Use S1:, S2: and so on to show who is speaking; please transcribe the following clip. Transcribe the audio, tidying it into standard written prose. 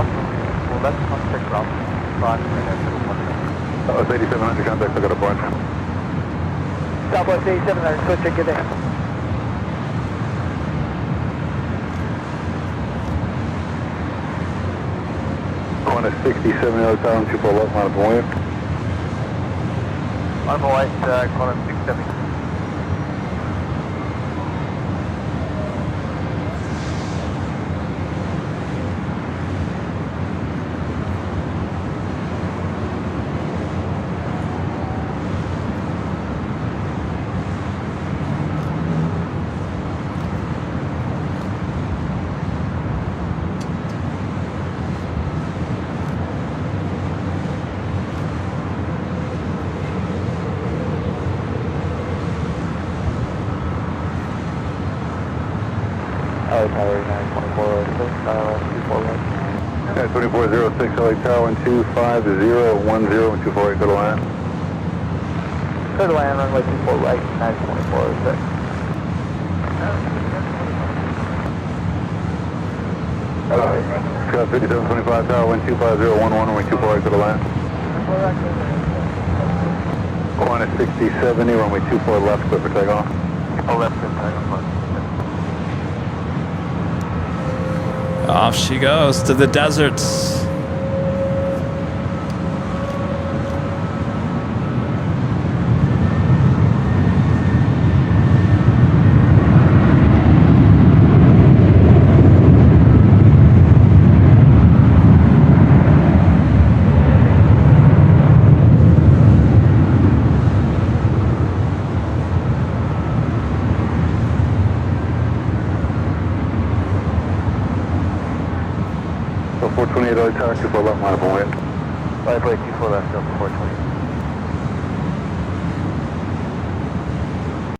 S1: Well, let's contact ground 5 minutes.
S2: It's 8700 contact, I got a bunch.
S1: Southwest 8700, switch it, get in.
S2: Qantas 67 Early Tower, 24 left, line of Boeing.
S1: I'm away, Qantas 670. LA Tower 92406, ILS 24 left.
S2: Yeah, 2406 LA Tower, 1251010, 248, go to land.
S1: Clear to land, runway 24 right, 92406.
S2: Scott 5725 Tower, 1251011, runway 248, go to land. Qantas 6070, runway 24 left, clear for takeoff.
S1: Oh, left, good takeoff.
S3: Off she goes to the deserts.
S2: So 428 LA Tower, 24 left, line of Boeing.
S1: Right, 24 left, Delta 420.